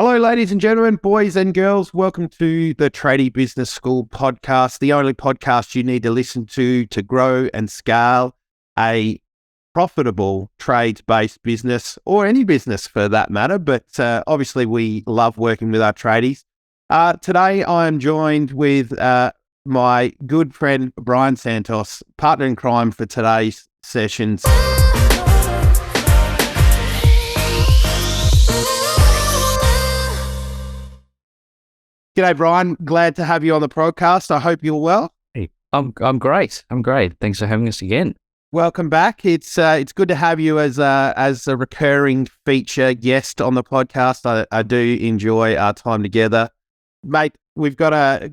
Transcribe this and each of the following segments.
Hello, ladies and gentlemen, boys and girls. Welcome to the Tradie Business School podcast, the only podcast you need to listen to grow and scale a profitable trades-based business, or any business for that matter. But obviously, we love working with our tradies. Today, I am joined with my good friend, Bryan Santos, partner in crime for today's sessions. G'day, Bryan. Glad to have you on the podcast. I hope you're well. Hey, I'm great. I'm great. Thanks for having us again. Welcome back. It's good to have you as a recurring feature guest on the podcast. I do enjoy our time together, mate. We've got a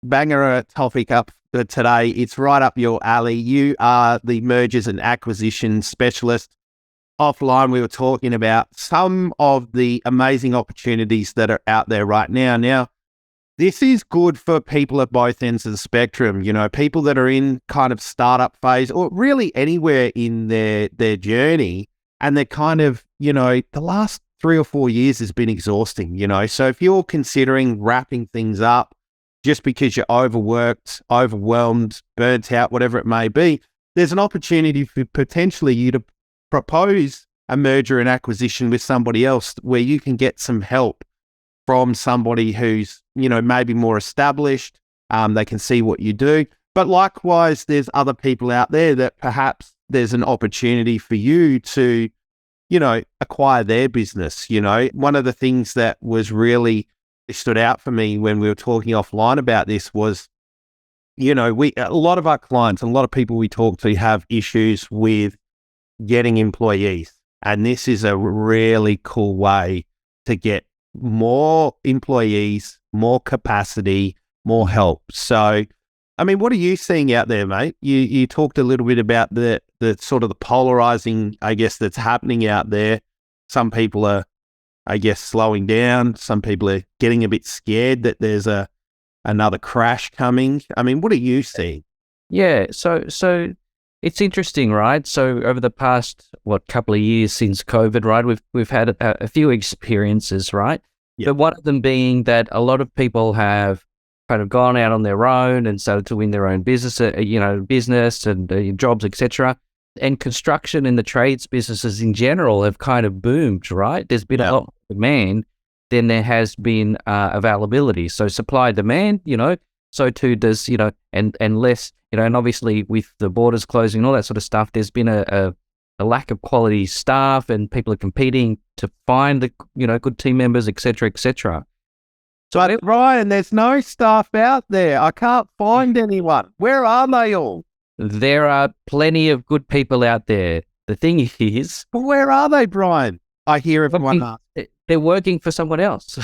banger topic up for today. It's right up your alley. You are the mergers and acquisitions specialist. Offline, we were talking about some of the amazing opportunities that are out there right now. Now, this is good for people at both ends of the spectrum, people that are in kind of startup phase or really anywhere in their journey. And they're kind of, the last 3 or 4 years has been exhausting, So if you're considering wrapping things up just because you're overworked, overwhelmed, burnt out, whatever it may be, there's an opportunity for potentially you to propose a merger and acquisition with somebody else where you can get some help from somebody who's, maybe more established. They can see what you do. But likewise, there's other people out there that perhaps there's an opportunity for you to, acquire their business. One of the things that was really stood out for me when we were talking offline about this was, a lot of our clients, a lot of people we talk to have issues with getting employees. And this is a really cool way to get more employees, more capacity, more help. So, what are you seeing out there, mate? You talked a little bit about the sort of the polarizing, I guess, that's happening out there. Some people are, I guess, slowing down. Some people are getting a bit scared that there's another crash coming. What are you seeing? Yeah, so it's interesting, right? So over the past couple of years since COVID, right, we've had a few experiences, right? Yep. But one of them being that a lot of people have kind of gone out on their own and started to win their own business, business and jobs, etc. And construction and the trades businesses in general have kind of boomed, right? There's been a lot of demand than there has been availability. So supply demand, so too does, and less, and obviously with the borders closing and all that sort of stuff, there's been a lack of quality staff and people are competing to find the, good team members, et cetera, et cetera. So, Ryan, there's no staff out there. I can't find anyone. Where are they all? There are plenty of good people out there. The thing is... Well, where are they, Bryan? I hear everyone ask. They're working for someone else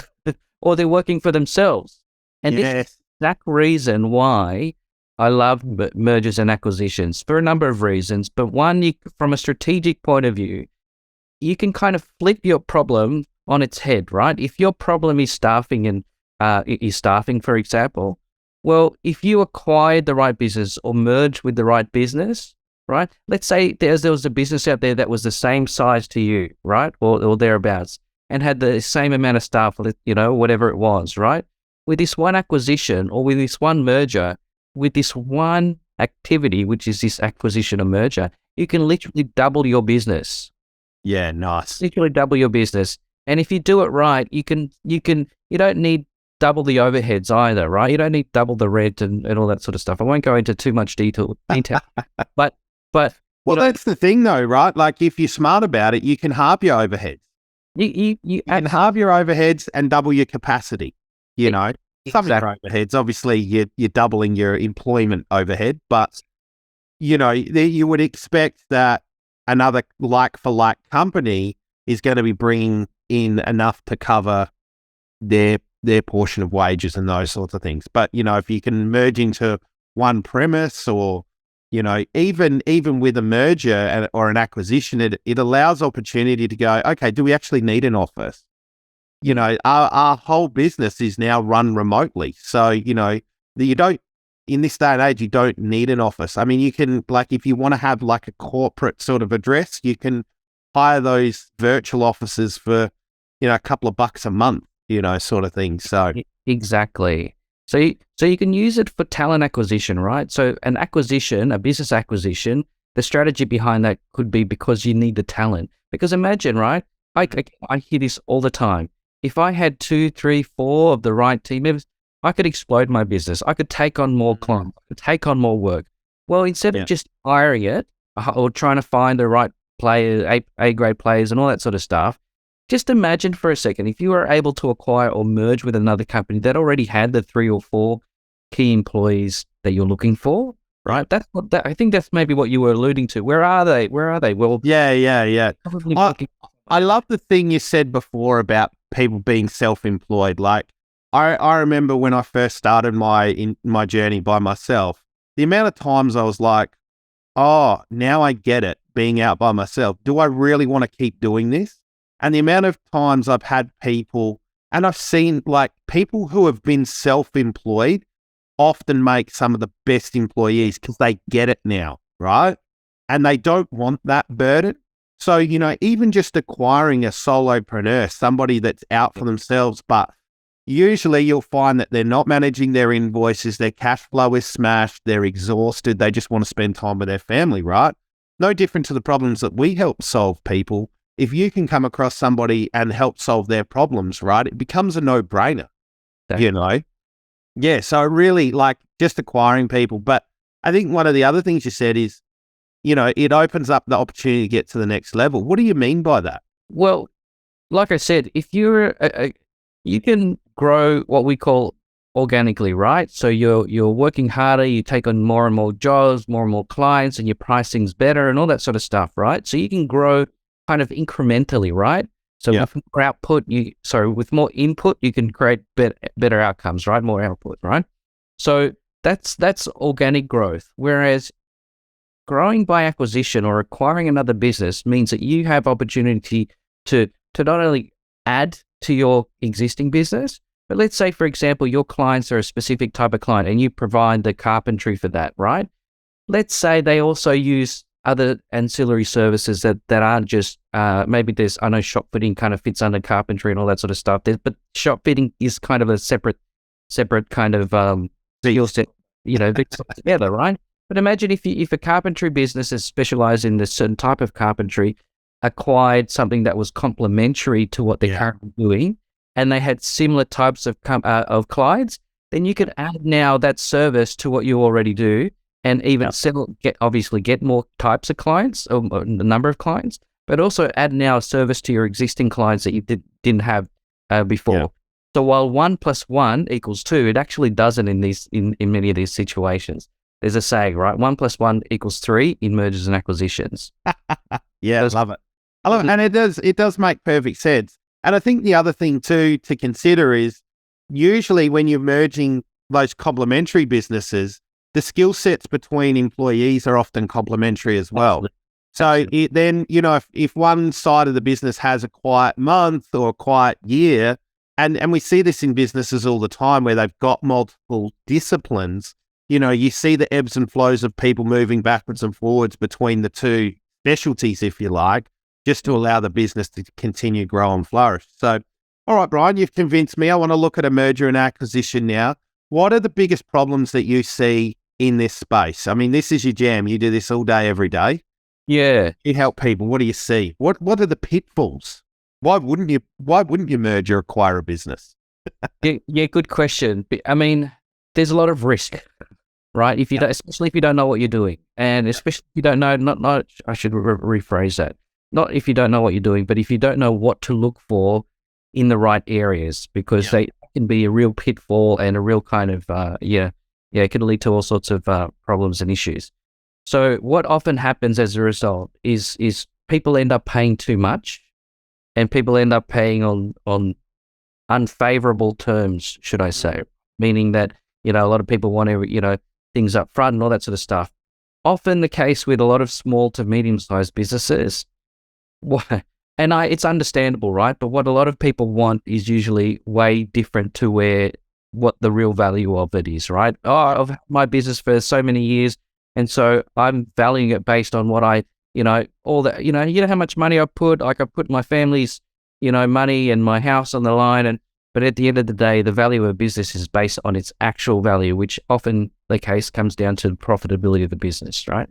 or they're working for themselves. And this is the exact reason why I love mergers and acquisitions, for a number of reasons. But one, from a strategic point of view, you can kind of flip your problem on its head, right? If your problem is staffing for example, well, if you acquired the right business or merged with the right business, right? Let's say there was a business out there that was the same size to you, right? Or thereabouts, and had the same amount of staff, whatever it was, right? With this one acquisition or with this one merger, with this one activity, which is this acquisition or merger, you can literally double your business. Yeah, nice. Literally double your business. And if you do it right, you don't need double the overheads either, right? You don't need double the rent and all that sort of stuff. I won't go into too much detail. but well, that's the thing though, right? Like if you're smart about it, you can halve your overheads. You can halve your overheads and double your capacity, Some of your overheads, obviously you're doubling your employment overhead, but you would expect that another like-for-like company is going to be bringing in enough to cover their portion of wages and those sorts of things. But, if you can merge into one premise or, even with a merger or an acquisition, it allows opportunity to go, okay, do we actually need an office? Our whole business is now run remotely. So, you don't, in this day and age, you don't need an office. You can, if you want to have a corporate sort of address, you can hire those virtual offices for a couple of bucks a month, sort of thing. So exactly. So you can use it for talent acquisition, right? So a business acquisition, the strategy behind that could be because you need the talent. Because imagine, right? I hear this all the time. If I had 2, 3, 4 of the right team members, I could explode my business. I could take on more clients. I could take on more work. Well, instead of just hiring it or trying to find the right players, A-grade players and all that sort of stuff, just imagine for a second, if you were able to acquire or merge with another company that already had the 3 or 4 key employees that you're looking for, right? I think that's maybe what you were alluding to. Where are they? Well, yeah. I love the thing you said before about people being self-employed. Like, I remember when I first started my journey by myself, the amount of times I was like, oh, now I get it, being out by myself. Do I really want to keep doing this? And the amount of times I've had people, and I've seen like people who have been self-employed often make some of the best employees because they get it now, right? And they don't want that burden. So, even just acquiring a solopreneur, somebody that's out for themselves, but usually you'll find that they're not managing their invoices, their cash flow is smashed, they're exhausted, they just want to spend time with their family, right? No different to the problems that we help solve people. If you can come across somebody and help solve their problems, right, it becomes a no-brainer, Yeah, so I really like just acquiring people. But I think one of the other things you said is, it opens up the opportunity to get to the next level. What do you mean by that? Well, like I said, if you're, you can grow what we call organically, right? So you're working harder, you take on more and more jobs, more and more clients, and your pricing's better and all that sort of stuff, right? So you can grow kind of incrementally, right? So with more output, with more input, you can create better outcomes, right? More output, right? So that's organic growth. Whereas growing by acquisition or acquiring another business means that you have opportunity to not only add to your existing business, but let's say, for example, your clients are a specific type of client and you provide the carpentry for that, right? Let's say they also use other ancillary services that aren't just, maybe I know shop fitting kind of fits under carpentry and all that sort of stuff, but shop fitting is kind of a separate kind of skill set, together, right? But imagine if a carpentry business is specialized in this certain type of carpentry, acquired something that was complementary to what they're currently doing, and they had similar types of clients, then you could add now that service to what you already do, and even get more types of clients, or the number of clients, but also add now a service to your existing clients that you didn't have before. Yeah. So while 1 + 1 = 2, it actually doesn't in many of these situations. There's a saying, right? 1 + 1 = 3 in mergers and acquisitions. Yeah, I love it. And it does make perfect sense. And I think the other thing too to consider is usually when you're merging those complementary businesses, the skill sets between employees are often complementary as well. Absolutely. So then, if one side of the business has a quiet month or a quiet year, and we see this in businesses all the time where they've got multiple disciplines, you see the ebbs and flows of people moving backwards and forwards between the two specialties, if you like, just to allow the business to continue grow and flourish. So, all right, Bryan, you've convinced me. I want to look at a merger and acquisition now. What are the biggest problems that you see in this space? I mean, this is your jam. You do this all day, every day. Yeah. You help people. What do you see? What are the pitfalls? Why wouldn't you merge or acquire a business? Yeah, good question. I mean, there's a lot of risk, right? If you don't, especially if you don't know what you're doing, and especially if you don't know, not I should rephrase that. Not if you don't know what you're doing, but if you don't know what to look for in the right areas, because they can be a real pitfall and a real kind of, it can lead to all sorts of problems and issues. So what often happens as a result is people end up paying too much, and people end up paying on unfavorable terms, should I say, meaning that, a lot of people want things up front and all that sort of stuff. Often the case with a lot of small to medium-sized businesses, and it's understandable, right? But what a lot of people want is usually way different to what the real value of it is, right? Oh, I've had my business for so many years, and so I'm valuing it based on what all that, how much money I put my family's money and my house on the line. But at the end of the day, the value of a business is based on its actual value, which often the case comes down to the profitability of the business, right?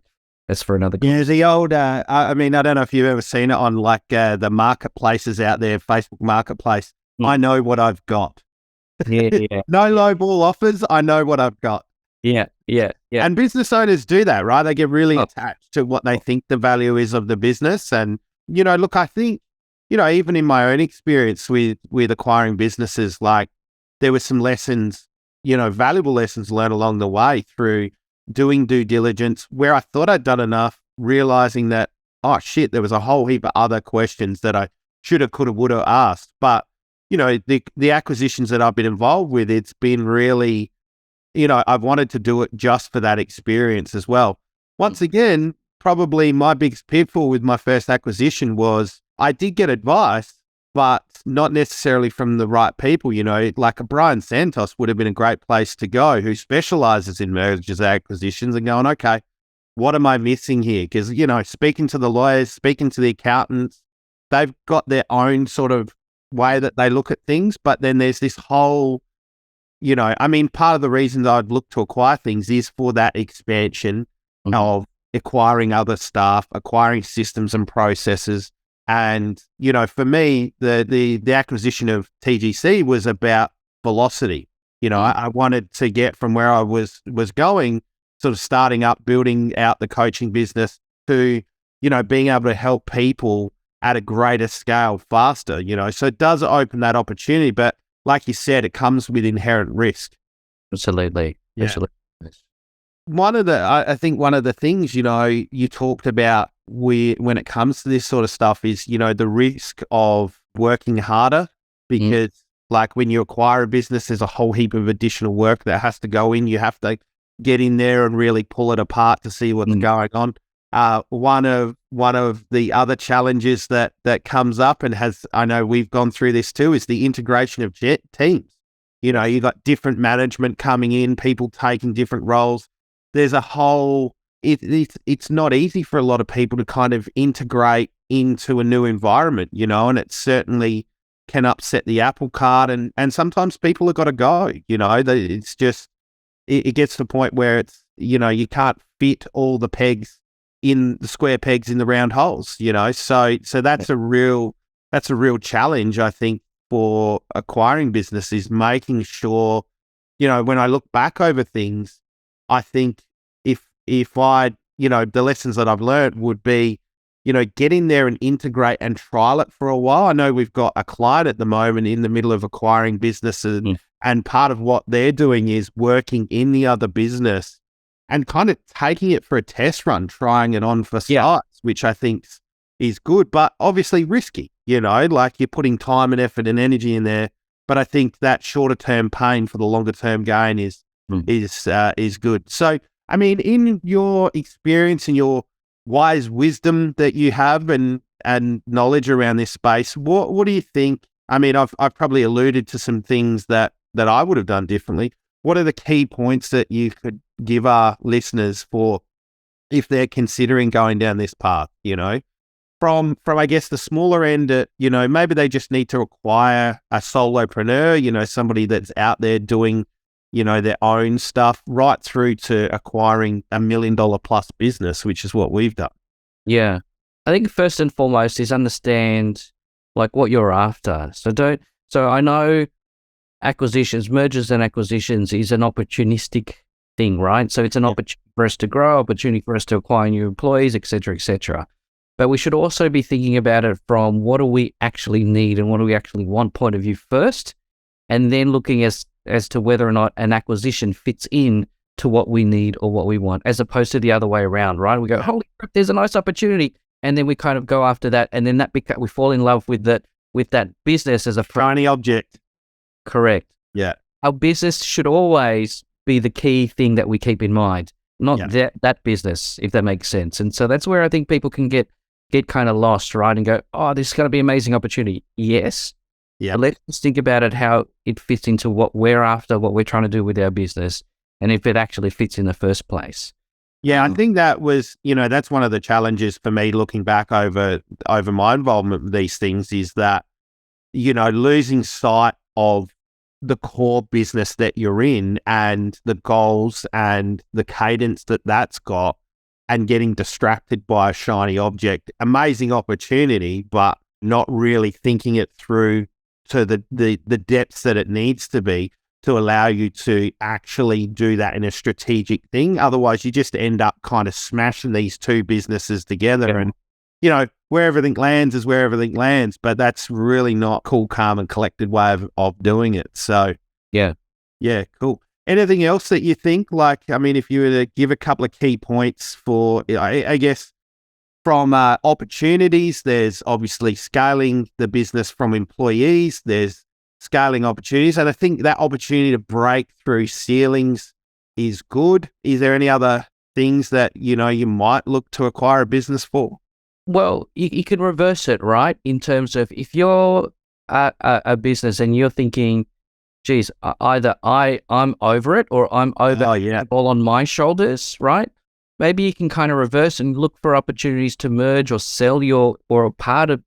That's for another. Yeah, the old, I don't know if you've ever seen it on like the marketplaces out there, Facebook Marketplace. I know what I've got. Yeah. No lowball offers. I know what I've got. Yeah. And business owners do that, right? They get really attached to what they think the value is of the business. And, look, I think, even in my own experience with acquiring businesses, like there were some lessons, valuable lessons learned along the way through doing due diligence where I thought I'd done enough, realizing that, oh shit, there was a whole heap of other questions that I should have, could have, would have asked. But, the acquisitions that I've been involved with, it's been really, I've wanted to do it just for that experience as well. Once again, probably my biggest pitfall with my first acquisition was I did get advice, but not necessarily from the right people. Like a Bryan Santos would have been a great place to go, who specializes in mergers and acquisitions, and going, okay, what am I missing here? Because, speaking to the lawyers, speaking to the accountants, they've got their own sort of way that they look at things. But then there's this whole, part of the reason I'd look to acquire things is for that expansion of acquiring other staff, acquiring systems and processes. And, for me, the acquisition of TGC was about velocity. I wanted to get from where I was going, sort of starting up, building out the coaching business to, being able to help people at a greater scale faster, so it does open that opportunity. But like you said, it comes with inherent risk. Absolutely. Yeah. Absolutely. I think one of the things, you talked about when it comes to this sort of stuff is, the risk of working harder, because like when you acquire a business, there's a whole heap of additional work that has to go in. You have to get in there and really pull it apart to see what's going on. One of the other challenges that comes up, and I know we've gone through this too, is the integration of teams. You've got different management coming in, people taking different roles. There's a whole, it's not easy for a lot of people to kind of integrate into a new environment, and it certainly can upset the apple cart, and sometimes people have got to go, it's just, it gets to the point where it's, you can't fit all the pegs in the square pegs in the round holes, so that's a real challenge, I think, for acquiring business, is making sure, when I look back over things, I think if I, the lessons that I've learned would be, get in there and integrate and trial it for a while. I know we've got a client at the moment in the middle of acquiring businesses, and part of what they're doing is working in the other business and kind of taking it for a test run, trying it on for sites, which I think is good, but obviously risky, like you're putting time and effort and energy in there. But I think that shorter term pain for the longer term gain is good. So, I mean, in your experience and your wise wisdom that you have and knowledge around this space, what do you think? I mean, I've probably alluded to some things that I would have done differently. What are the key points that you could give our listeners for if they're considering going down this path, from I guess the smaller end, maybe they just need to acquire a solopreneur, somebody that's out there doing, their own stuff, right through to acquiring $1 million plus business, which is what we've done. Yeah. I think first and foremost is understand like what you're after. So I know mergers and acquisitions is an opportunistic thing, right? So it's an opportunity for us to grow, opportunity for us to acquire new employees, et cetera, et cetera. But we should also be thinking about it from what do we actually need and what do we actually want point of view first, and then looking as to whether or not an acquisition fits in to what we need or what we want, as opposed to the other way around, right? We go, holy crap, there's a nice opportunity, and then we kind of go after that, and then we fall in love with that business as a shiny object. Correct. Yeah. Our business should always be the key thing that we keep in mind, not that business, if that makes sense. And so that's where I think people can get kind of lost, right? And go, oh, this is going to be an amazing opportunity. Yes. Yeah. Let's just think about it, how it fits into what we're after, what we're trying to do with our business, and if it actually fits in the first place. Yeah, I think that was, that's one of the challenges for me looking back over my involvement with these things, is that, losing sight of the core business that you're in and the goals and the cadence that that's got, and getting distracted by a shiny object. Amazing opportunity, but not really thinking it through to the depths that it needs to be to allow you to actually do that in a strategic thing. Otherwise, you just end up kind of smashing these two businesses together. And, where everything lands is where everything lands, but that's really not cool, calm, and collected way of doing it. So, yeah, cool. Anything else that you think, if you were to give a couple of key points for, I guess, from opportunities, there's obviously scaling the business from employees, there's scaling opportunities. And I think that opportunity to break through ceilings is good. Is there any other things that, you might look to acquire a business for? Well, you can reverse it, right? In terms of if you're a business and you're thinking, geez, either I'm over it or I'm over all on my shoulders, right? Maybe you can kind of reverse and look for opportunities to merge or sell or a part of,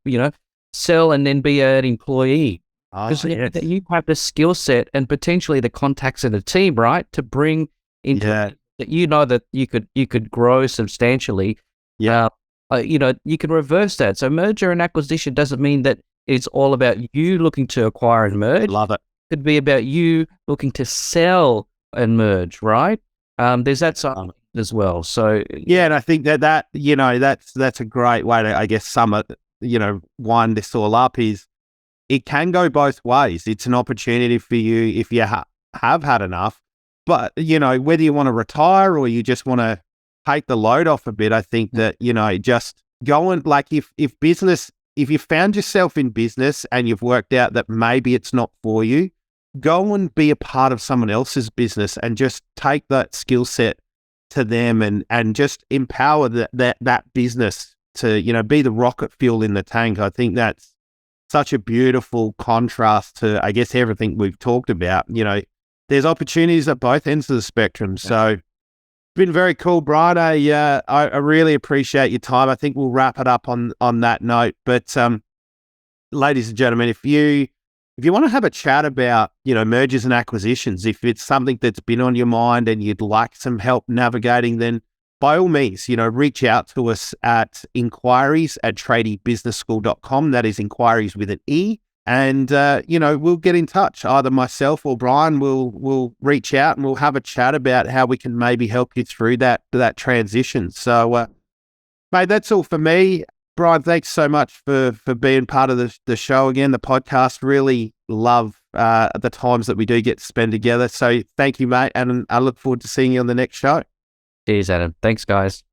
sell and then be an employee. Because you have the skill set and potentially the contacts in the team, right? To bring into that that you could grow substantially. Yeah. You can reverse that. So merger and acquisition doesn't mean that it's all about you looking to acquire and merge. Love it. It could be about you looking to sell and merge, right? There's that side as well. So and I think that's a great way to, I guess, sum it. Wind this all up is it can go both ways. It's an opportunity for you if you have had enough, but whether you want to retire or you just want to take the load off a bit. I think that, just going, if you found yourself in business and you've worked out that maybe it's not for you, go and be a part of someone else's business and just take that skill set to them and just empower that business to, be the rocket fuel in the tank. I think that's such a beautiful contrast to, I guess, everything we've talked about. There's opportunities at both ends of the spectrum. So, been very cool, Brian. I really appreciate your time. I think we'll wrap it up on that note. But ladies and gentlemen, if you want to have a chat about mergers and acquisitions, if it's something that's been on your mind and you'd like some help navigating, then by all means, reach out to us at inquiries@tradiebusinessschool.com. That is inquiries with an E. And, we'll get in touch. Either myself or Brian will reach out and we'll have a chat about how we can maybe help you through that transition. So, mate, that's all for me. Brian, thanks so much for being part of the show again, the podcast. Really love the times that we do get to spend together. So thank you, mate. And I look forward to seeing you on the next show. Cheers, Adam. Thanks, guys.